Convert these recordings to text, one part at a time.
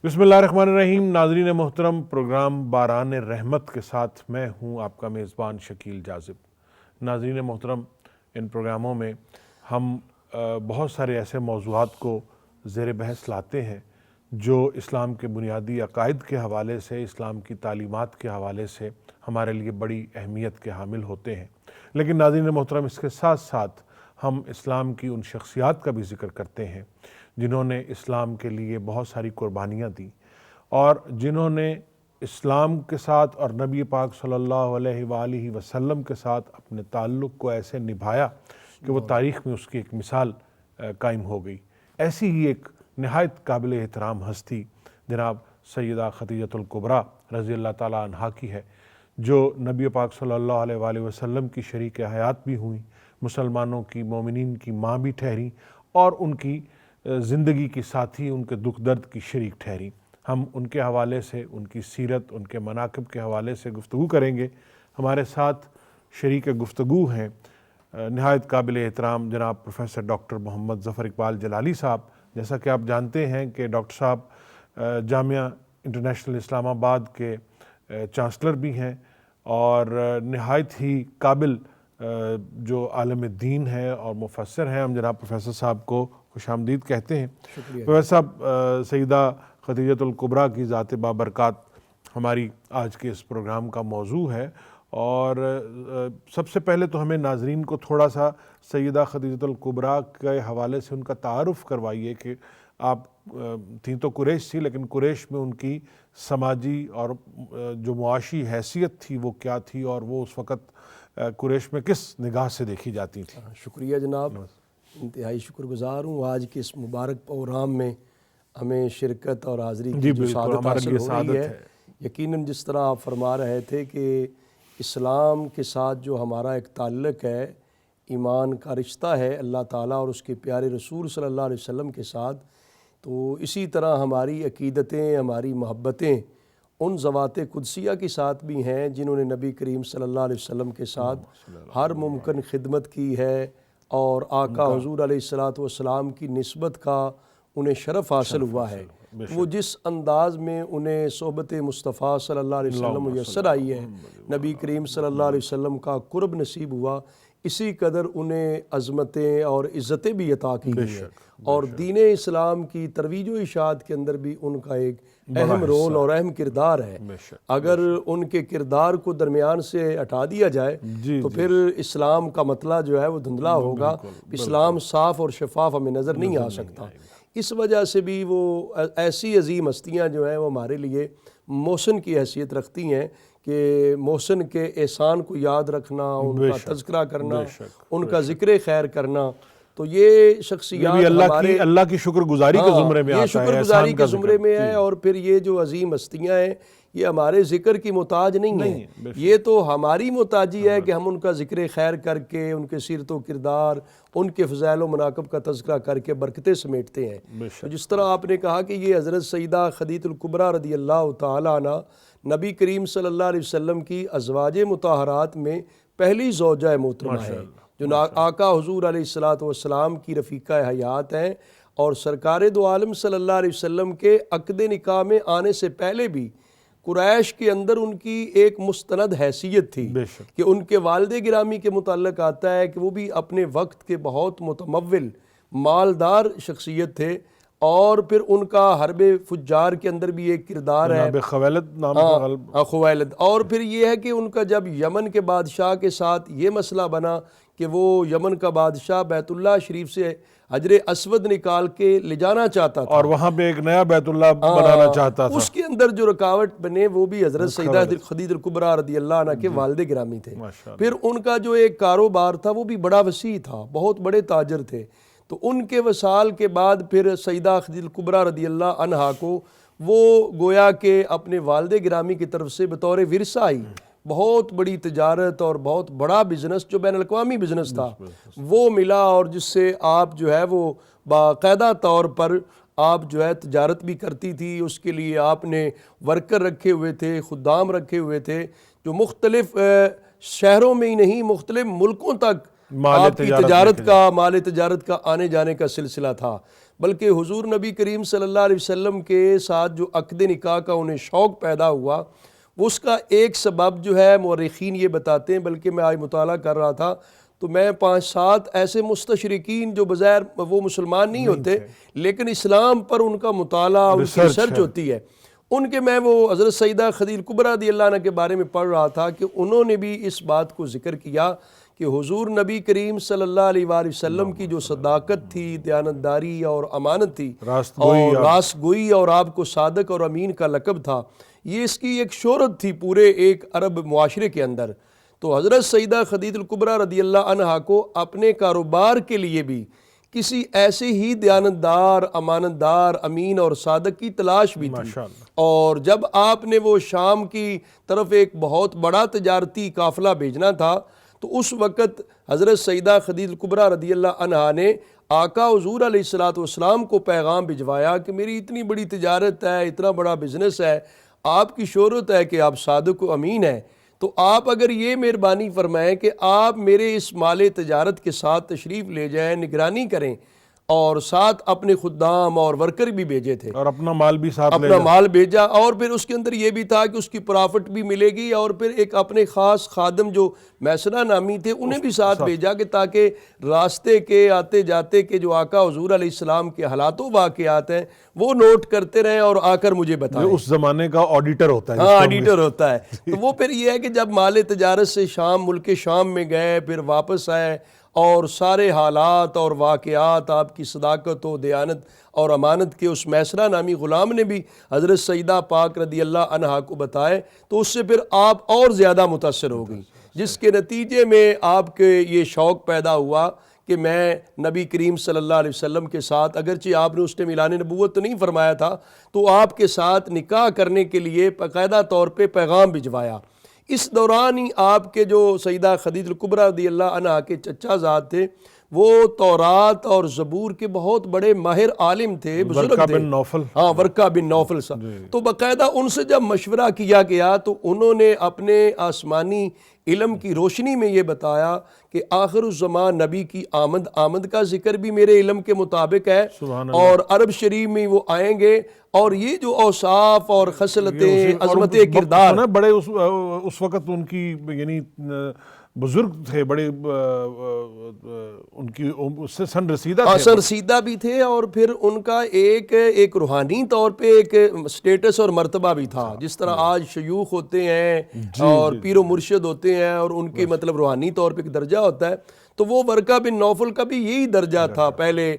بسم اللہ الرحمن الرحیم۔ ناظرین محترم، پروگرام باران رحمت کے ساتھ میں ہوں آپ کا میزبان شکیل جاذب۔ ناظرین محترم، ان پروگراموں میں ہم بہت سارے ایسے موضوعات کو زیر بحث لاتے ہیں جو اسلام کے بنیادی عقائد کے حوالے سے، اسلام کی تعلیمات کے حوالے سے ہمارے لیے بڑی اہمیت کے حامل ہوتے ہیں۔ لیکن ناظرین محترم، اس کے ساتھ ساتھ ہم اسلام کی ان شخصیات کا بھی ذکر کرتے ہیں جنہوں نے اسلام کے لیے بہت ساری قربانیاں دیں اور جنہوں نے اسلام کے ساتھ اور نبی پاک صلی اللہ علیہ وآلہ وسلم کے ساتھ اپنے تعلق کو ایسے نبھایا کہ وہ تاریخ میں اس کی ایک مثال قائم ہو گئی۔ ایسی ہی ایک نہایت قابل احترام ہستی جناب سیدہ خدیجۃ الکبریٰ رضی اللہ تعالیٰ عنہا کی ہے، جو نبی پاک صلی اللہ علیہ وآلہ وسلم کی شریک حیات بھی ہوئیں، مسلمانوں کی، مومنین کی ماں بھی ٹھہریں اور ان کی زندگی کی ساتھی، ان کے دکھ درد کی شریک ٹھہریں۔ ہم ان کے حوالے سے، ان کی سیرت، ان کے مناقب کے حوالے سے گفتگو کریں گے۔ ہمارے ساتھ شریک گفتگو ہیں نہایت قابل احترام جناب پروفیسر ڈاکٹر محمد ظفر اقبال جلالی صاحب۔ جیسا کہ آپ جانتے ہیں کہ ڈاکٹر صاحب جامعہ انٹرنیشنل اسلام آباد کے چانسلر بھی ہیں اور نہایت ہی قابل جو عالم دین ہے اور مفسر ہیں۔ ہم جناب پروفیسر صاحب کو خوش آمدید کہتے ہیں۔ پروفیسر صاحب، سیدہ خدیجۃ الکبریٰ کی ذات بابرکات ہماری آج کے اس پروگرام کا موضوع ہے، اور سب سے پہلے تو ہمیں ناظرین کو تھوڑا سا سیدہ خدیجۃ الکبریٰ کے حوالے سے ان کا تعارف کروائیے کہ آپ تھیں تو قریش تھی، لیکن قریش میں ان کی سماجی اور جو معاشی حیثیت تھی وہ کیا تھی، اور وہ اس وقت قریش میں کس نگاہ سے دیکھی جاتی تھی؟ شکریہ جناب، انتہائی شکر گزار ہوں آج کے اس مبارک پروگرام میں ہمیں شرکت اور حاضری کی جو سعادت حاصل ہو رہی ہے۔ یقیناً جس طرح آپ فرما رہے تھے کہ اسلام کے ساتھ جو ہمارا ایک تعلق ہے، ایمان کا رشتہ ہے اللہ تعالیٰ اور اس کے پیارے رسول صلی اللہ علیہ وسلم کے ساتھ، تو اسی طرح ہماری عقیدتیں، ہماری محبتیں ان ذوات قدسیہ کے ساتھ بھی ہیں جنہوں نے نبی کریم صلی اللہ علیہ وسلم کے ساتھ ہر ممکن خدمت کی ہے، اور آقا حضور علیہ السلام کی نسبت کا انہیں شرف حاصل ہوا ہے۔ وہ جس انداز میں انہیں صحبت مصطفیٰ صلی اللہ علیہ وسلم میسر آئی ہے، نبی کریم صلی اللہ علیہ وسلم کا قرب نصیب ہوا، اسی قدر انہیں عظمتیں اور عزتیں بھی عطا کی گئی ہیں، اور دین اسلام کی ترویج و اشاعت کے اندر بھی ان کا ایک اہم رول اور اہم کردار ہے۔ اگر ان کے کردار کو درمیان سے ہٹا دیا جائے تو پھر اسلام کا مطلع جو ہے وہ دھندلا ہوگا، اسلام صاف اور شفاف ہمیں نظر نہیں آ سکتا۔ اس وجہ سے بھی وہ ایسی عظیم ہستیاں جو ہیں وہ ہمارے لیے محسن کی حیثیت رکھتی ہیں کہ محسن کے احسان کو یاد رکھنا، ان کا تذکرہ کرنا، ان کا ذکر خیر کرنا، تو یہ شخصیات ہمارے اللہ کی شکر گزاری کے زمرے میں آتا ہے، یہ شکر گزاری کے زمرے میں ہے۔ اور پھر یہ جو عظیم ہستیاں ہیں یہ ہمارے ذکر کی محتاج نہیں ہیں، یہ تو ہماری محتاجی ہے کہ ہم ان کا ذکر خیر کر کے، ان کے سیرت و کردار، ان کے فضائل و مناقب کا تذکرہ کر کے برکتیں سمیٹتے ہیں۔ تو جس طرح آپ نے کہا کہ یہ حضرت سیدہ خدیجۃ الکبریٰ رضی اللہ تعالیٰ عنہ نبی کریم صلی اللہ علیہ وسلم کی ازواج مطہرات میں پہلی زوجہ محترمہ ہے، جو آقا حضور علیہ السلام کی رفیقہ حیات ہیں، اور سرکار دو عالم صلی اللہ علیہ وسلم کے عقد نکاح میں آنے سے پہلے بھی قریش کے اندر ان کی ایک مستند حیثیت تھی کہ ان کے والد گرامی کے متعلق آتا ہے کہ وہ بھی اپنے وقت کے بہت متمول مالدار شخصیت تھے، اور پھر ان کا حرب فجار کے اندر بھی ایک کردار ہے، خویلد نام کا خویلد۔ اور پھر یہ ہے کہ ان کا جب یمن کے بادشاہ کے ساتھ یہ مسئلہ بنا کہ وہ یمن کا بادشاہ بیت اللہ شریف سے حجر اسود نکال کے لے جانا چاہتا تھا، اور وہاں پہ ایک نیا بیت اللہ بنانا چاہتا تھا، اس کے اندر جو رکاوٹ بنے وہ بھی حضرت سیدہ خدیجۃ الکبریٰ رضی اللہ عنہ کے والد گرامی تھے۔ پھر ان کا جو ایک کاروبار تھا وہ بھی بڑا وسیع تھا، بہت بڑے تاجر تھے، تو ان کے وصال کے بعد پھر سیدہ خدیجۃ الکبریٰ رضی اللہ عنہا کو وہ گویا کہ اپنے والد گرامی کی طرف سے بطور ورثہ آئی بہت بڑی تجارت اور بہت بڑا بزنس جو بین الاقوامی بزنس تھا وہ ملا، اور جس سے آپ جو ہے وہ باقاعدہ طور پر آپ جو ہے تجارت بھی کرتی تھی۔ اس کے لیے آپ نے ورکر رکھے ہوئے تھے، خدام رکھے ہوئے تھے، جو مختلف شہروں میں ہی نہیں مختلف ملکوں تک آپ کی تجارت کا، مال تجارت کا آنے جانے کا سلسلہ تھا۔ بلکہ حضور نبی کریم صلی اللہ علیہ وسلم کے ساتھ جو عقد نکاح کا انہیں شوق پیدا ہوا، اس کا ایک سبب جو ہے مورخین یہ بتاتے ہیں، بلکہ میں آج مطالعہ کر رہا تھا تو میں 5-7 ایسے مستشرقین جو بظاہر وہ مسلمان نہیں ہوتے لیکن اسلام پر ان کا مطالعہ، ان کی ریسرچ ہوتی ہے، ان کے میں وہ حضرت سیدہ خدیجہ الکبریٰ رضی اللہ عنہ کے بارے میں پڑھ رہا تھا کہ انہوں نے بھی اس بات کو ذکر کیا کہ حضور نبی کریم صلی اللہ علیہ وآلہ وسلم کی جو صداقت تھی، دیانتداری اور امانت تھی اور راست گوئی اور آپ کو صادق اور امین کا لقب تھا، یہ اس کی ایک شہرت تھی پورے ایک عرب معاشرے کے اندر۔ تو حضرت سیدہ خدیجہ الکبریٰ رضی اللہ عنہا کو اپنے کاروبار کے لیے بھی کسی ایسے ہی دیانتدار، امانتدار، امین اور صادق کی تلاش بھی تھی، اور جب آپ نے وہ شام کی طرف ایک بہت بڑا تجارتی قافلہ بھیجنا تھا تو اس وقت حضرت سیدہ خدیجہ الکبریٰ رضی اللہ عنہا نے آقا حضور علیہ السلام کو پیغام بھجوایا کہ میری اتنی بڑی تجارت ہے، اتنا بڑا بزنس ہے، آپ کی شہرت ہے کہ آپ صادق و امین ہیں، تو آپ اگر یہ مہربانی فرمائیں کہ آپ میرے اس مال تجارت کے ساتھ تشریف لے جائیں، نگرانی کریں، اور ساتھ اپنے خدام اور ورکر بھی بھیجے تھے اور اپنا مال بھی ساتھ اپنا مال بھیجا، اور پھر اس کے اندر یہ بھی تھا کہ اس کی پرافٹ بھی ملے گی، اور پھر ایک اپنے خاص خادم جو میسرہ نامی تھے انہیں بھی ساتھ بھیجا کہ تاکہ راستے کے آتے جاتے کے جو آقا حضور علیہ السلام کے حالات و واقعات ہیں وہ نوٹ کرتے رہیں اور آ کر مجھے بتائیں۔ اس زمانے کا آڈیٹر ہوتا ہے، ہاں آڈیٹر ہوتا ہے۔ تو وہ پھر یہ ہے کہ جب مال تجارت سے ملک شام میں گئے، پھر واپس آئے اور سارے حالات اور واقعات آپ کی صداقت و دیانت اور امانت کے اس میسرہ نامی غلام نے بھی حضرت سیدہ پاک رضی اللہ عنہا کو بتائے، تو اس سے پھر آپ اور زیادہ متاثر ہو گئی، جس کے نتیجے میں آپ کے یہ شوق پیدا ہوا کہ میں نبی کریم صلی اللہ علیہ وسلم کے ساتھ، اگرچہ آپ نے اس نے اعلان نبوت تو نہیں فرمایا تھا، تو آپ کے ساتھ نکاح کرنے کے لیے باقاعدہ طور پہ پیغام بھجوایا۔ اس دوران ہی آپ کے جو سیدہ خدیجہ الکبریٰ رضی اللہ عنہا کے چچا زاد تھے، وہ تورات اور زبور کے بہت بڑے ماہر عالم تھے، بزرگ تھے، ورقہ بن نوفل، ہاں ورقہ بن نوفل صاحب۔ تو باقاعدہ ان سے جب مشورہ کیا گیا تو انہوں نے اپنے آسمانی علم کی روشنی میں یہ بتایا کہ آخر الزمان نبی کی آمد کا ذکر بھی میرے علم کے مطابق ہے، اور عرب شریف میں وہ آئیں گے، اور یہ جو اوصاف اور خصلتیں، عظمت کردار بڑے اس وقت ان کی یعنی بزرگ تھے، بڑے ان کی اس سے سن رسیدہ تھے، سن رسیدہ بھی تھے، اور پھر ان کا ایک روحانی طور پہ ایک سٹیٹس اور مرتبہ بھی تھا، جس طرح آج شیوخ ہوتے ہیں اور پیر و مرشد ہوتے ہیں، اور ان کی مطلب روحانی طور پہ ایک درجہ ہوتا ہے، تو وہ ورقہ بن نوفل کا بھی یہی درجہ تھا۔ پہلے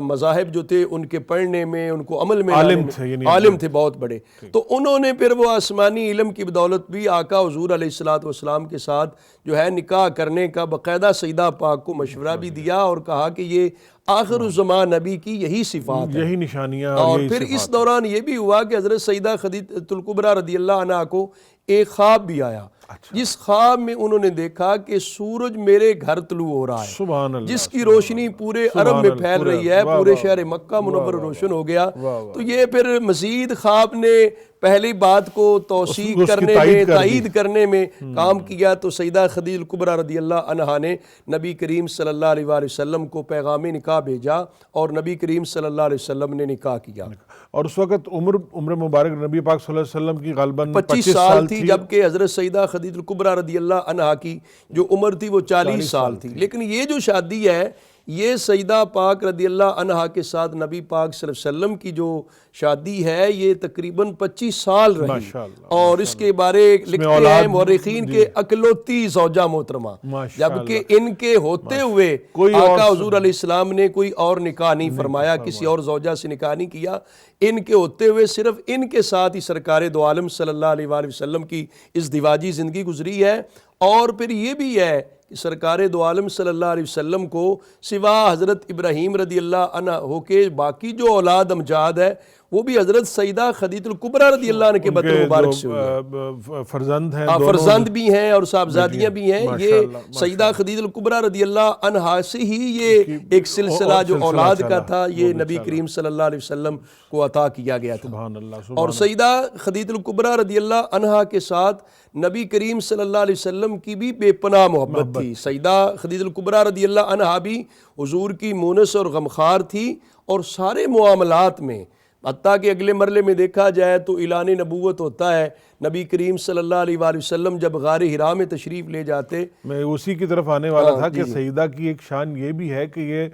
مذاہب جو تھے ان کے پڑھنے میں، ان کو عمل میں عالم تھے بہت بڑے، تو انہوں نے پھر وہ آسمانی علم کی بدولت بھی آقا حضور علیہ السلام کے ساتھ جو ہے نکاح کرنے کا باقاعدہ سیدہ پاک کو مشورہ بھی دیا، اور کہا کہ یہ آخر الزمان نبی کی یہی صفات ہیں، یہی نشانیاں، اور پھر اس دوران یہ بھی ہوا کہ حضرت سیدہ خدیجہ الکبریٰ رضی اللہ عنہا کو ایک خواب بھی آیا، جس خواب میں انہوں نے دیکھا کہ سورج میرے گھر طلوع ہو رہا ہے، جس کی روشنی پورے عرب میں پھیل رہی ہے، پورے شہر مکہ منور روشن ہو گیا۔ تو یہ پھر مزید خواب نے پہلی بات کو توثیق کرنے میں، تائید کرنے میں کام کیا، تو سیدہ خدیجہ الکبریٰ رضی اللہ عنہا نے نبی کریم صلی اللہ علیہ وآلہ وسلم کو پیغام نکاح بھیجا، اور نبی کریم صلی اللہ علیہ وسلم نے نکاح کیا۔ اور اس وقت عمر مبارک نبی پاک صلی اللہ علیہ وسلم کی غالباً 25 سال تھی، جبکہ حضرت سیدہ خدیجہ الکبریٰ رضی اللہ عنہا کی جو عمر تھی وہ 40 سال تھی۔ لیکن یہ جو شادی ہے یہ سیدہ پاک رضی اللہ عنہا کے ساتھ نبی پاک صلی اللہ علیہ وسلم کی جو شادی ہے یہ تقریباً 25 سال رہی، اور اس کے بارے لکھتے ہیں مورخین کے اکلوتی زوجہ محترمہ، جبکہ ان کے ہوتے ہوئے آقا حضور علیہ السلام نے کوئی اور نکاح نہیں فرمایا، کسی اور زوجہ سے نکاح نہیں کیا، ان کے ہوتے ہوئے صرف ان کے ساتھ ہی سرکار دو عالم صلی اللہ علیہ وآلہ وسلم کی ازدواجی زندگی گزری ہے۔ اور پھر یہ بھی ہے کہ سرکار دو عالم صلی اللہ علیہ وسلم کو سوا حضرت ابراہیم رضی اللہ عنہ ہو کے باقی جو اولاد امجاد ہے وہ بھی حضرت سیدہ خدیجہ الکبریٰ رضی اللہ عنہ کے بطن مبارک سے ہوئے، فرزند ہیں، فرزند بھی ہیں اور صاحبزادیاں بھی ہیں۔ یہ سیدہ خدیجہ الکبریٰ رضی اللہ عنہا سے ہی یہ ایک سلسلہ جو اولاد کا تھا یہ نبی کریم صلی اللہ علیہ وسلم کو عطا کیا گیا تھا۔ اور سیدہ خدیجہ الکبریٰ رضی اللہ عنہا کے ساتھ نبی کریم صلی اللہ علیہ وسلم کی بھی بے پناہ محبت تھی، تھی. سیدہ خدیجہ الکبریٰ رضی اللہ عنہا بھی حضور کی مونس اور غمخوار تھی، اور سارے معاملات میں، حتیٰ کہ اگلے مرحلے میں دیکھا جائے تو اعلان نبوت ہوتا ہے. نبی کریم صلی اللہ علیہ وآلہ وسلم جب غار حرا میں تشریف لے جاتے، میں اسی کی طرف آنے والا تھا کہ سیدہ کی ایک شان یہ بھی ہے کہ یہ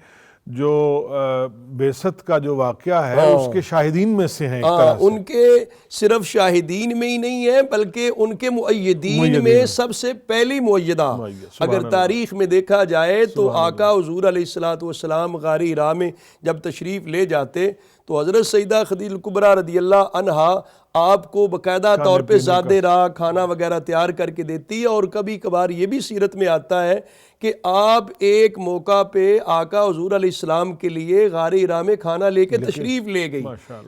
جو بعثت کا جو واقعہ ہے اس کے شاہدین میں سے ہیں ایک طرح سے. ان کے صرف شاہدین میں ہی نہیں ہے بلکہ ان کے مؤیدین میں سب سے پہلی مؤیدہ. اگر تاریخ میں دیکھا جائے تو آقا حضور علیہ السلام غار حرا میں جب تشریف لے جاتے تو حضرت سیدہ خدیجہ الکبریٰ رضی اللہ عنہا آپ کو باقاعدہ طور پہ زادے راہ کھانا وغیرہ تیار کر کے دیتی ہے. اور کبھی کبھار یہ بھی سیرت میں آتا ہے کہ آپ ایک موقع پہ آقا حضور علیہ السلام کے لیے غار حرا میں کھانا لے کے تشریف لے گئی،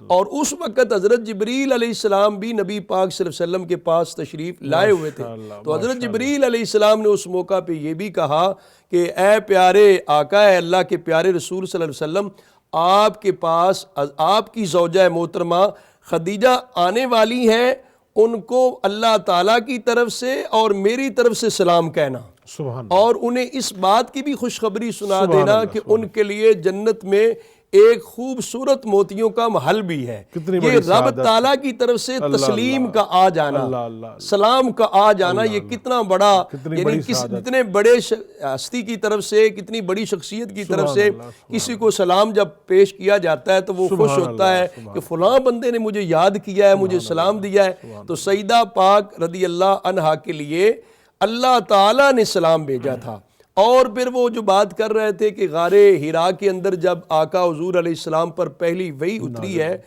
اور اس وقت حضرت جبریل علیہ السلام بھی نبی پاک صلی اللہ علیہ وسلم کے پاس تشریف لائے ہوئے تھے. تو حضرت جبریل علیہ السلام نے اس موقع پہ یہ بھی کہا کہ اے پیارے آقا، اے اللہ کے پیارے رسول صلی اللہ علیہ وسلم، آپ کے پاس آپ کی زوجہ محترمہ خدیجہ آنے والی ہیں، ان کو اللہ تعالیٰ کی طرف سے اور میری طرف سے سلام کہنا، اور انہیں اس بات کی بھی خوشخبری سنا دینا کہ ان کے لیے جنت میں ایک خوبصورت موتیوں کا محل بھی ہے. یہ رب تعالیٰ کی طرف سے تسلیم کا آ جانا، سلام کا آ جانا، یہ کتنا بڑا، یعنی کتنے بڑے ہستی کی طرف سے، کتنی بڑی شخصیت کی طرف سے کسی کو سلام جب پیش کیا جاتا ہے تو وہ خوش ہوتا ہے کہ فلاں بندے نے مجھے یاد کیا ہے، مجھے سلام دیا ہے. تو سیدہ پاک رضی اللہ عنہا کے لیے اللہ تعالیٰ نے سلام بھیجا تھا. اور پھر وہ جو بات کر رہے تھے کہ غار حرا کے اندر جب آقا حضور علیہ السلام پر پہلی وحی اتری ہے،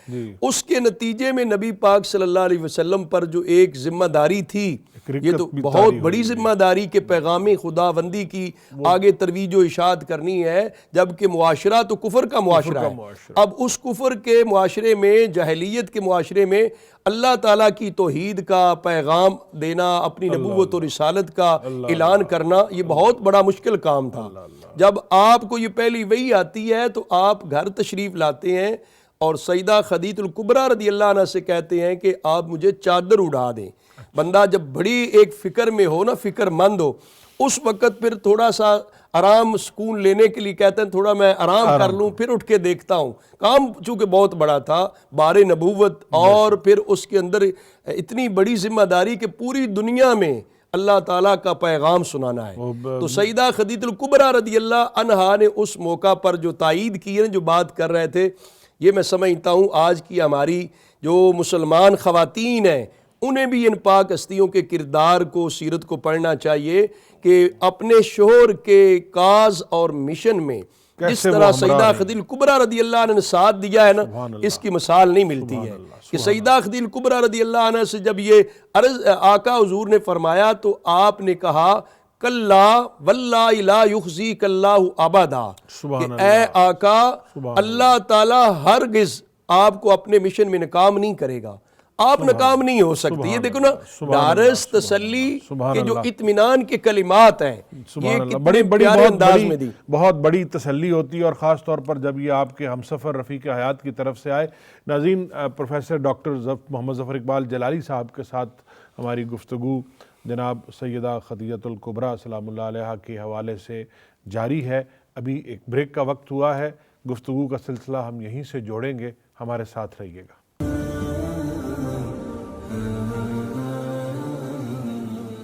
اس کے نتیجے میں نبی پاک صلی اللہ علیہ وسلم پر جو ایک ذمہ داری تھی، یہ تو بہت بڑی ذمہ داری کہ پیغام خداوندی کی آگے ترویج و اشاعت کرنی ہے، جبکہ معاشرہ تو کفر کا معاشرہ ہے. اب اس کفر کے معاشرے میں، جاہلیت کے معاشرے میں اللہ تعالیٰ کی توحید کا پیغام دینا، اپنی نبوت و رسالت کا اعلان کرنا، یہ بہت بڑا مشکل کام تھا. جب آپ کو یہ پہلی وحی آتی ہے تو آپ گھر تشریف لاتے ہیں اور سیدہ خدیجہ الکبریٰ رضی اللہ عنہا سے کہتے ہیں کہ آپ مجھے چادر اڑا دیں. بندہ جب بڑی ایک فکر میں ہو نا، فکر مند ہو، اس وقت پھر تھوڑا سا آرام سکون لینے کے لیے کہتے ہیں تھوڑا میں آرام کر لوں، پھر اٹھ کے دیکھتا ہوں. کام چونکہ بہت بڑا تھا، بار نبوت، اور پھر اس کے اندر اتنی بڑی ذمہ داری کہ پوری دنیا میں اللہ تعالیٰ کا پیغام سنانا ہے. تو سیدہ خدیجہ الکبریٰ رضی اللہ عنہا نے اس موقع پر جو تائید کی ہے، جو بات کر رہے تھے، یہ میں سمجھتا ہوں آج کی ہماری جو مسلمان خواتین ہیں انہیں بھی ان پاک ہستیوں کے کردار کو، سیرت کو پڑھنا چاہیے کہ اپنے شوہر کے کاز اور مشن میں جس طرح سیدہ خدیجہ الکبریٰ رضی اللہ عنہ نے ساتھ دیا ہے نا، اس کی مثال نہیں ملتی ہے. کہ سیدہ خدیجہ الکبریٰ رضی اللہ عنہ سے جب یہ عرض آقا حضور نے فرمایا تو آپ نے کہا کلا واللہ لا یخزیک اللہ ابدا، کہ اے آقا، اللہ تعالیٰ ہرگز آپ کو اپنے مشن میں ناکام نہیں کرے گا، آپ ناکام نہیں ہو سکتے. یہ دیکھو نا، ڈارس تسلی کے جو اطمینان کے کلمات ہیں، یہ کتنے پیارے انداز میں دی. بہت بڑی تسلی ہوتی ہے، اور خاص طور پر جب یہ آپ کے ہمسفر رفیق حیات کی طرف سے آئے. ناظرین، پروفیسر ڈاکٹر محمد ظفر اقبال جلالی صاحب کے ساتھ ہماری گفتگو جناب سیدہ خدیجہ الکبریٰ سلام اللہ علیہا کے حوالے سے جاری ہے. ابھی ایک بریک کا وقت ہوا ہے، گفتگو کا سلسلہ ہم یہیں سے جوڑیں گے، ہمارے ساتھ رہیے گا.